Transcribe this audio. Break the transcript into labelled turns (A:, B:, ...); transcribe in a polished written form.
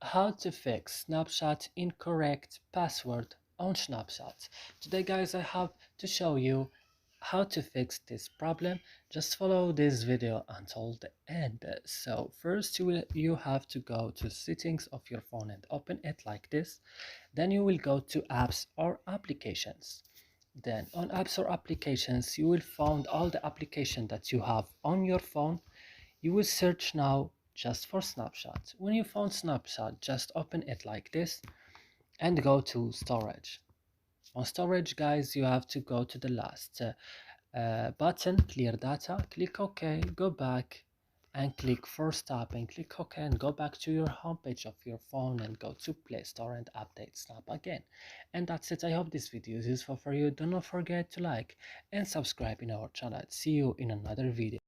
A: How to fix Snapchat incorrect password on Snapchat. Today guys, I have to show you how to fix this problem. Just follow this video until the end. So first you have to go to settings of your phone and open it like this. Then you will go to apps or applications. Then on apps or applications you will find all the application that you have on your phone. You will search now just for Snapchat. When you found Snapchat, just open it like this and go to storage. On storage, guys, you have to go to the last button, clear data, click OK, go back and click first tab and click OK and go back to your homepage of your phone and go to Play Store and update Snap again. And that's it. I hope this video is useful for you. Do not forget to like and subscribe in our channel. See you in another video.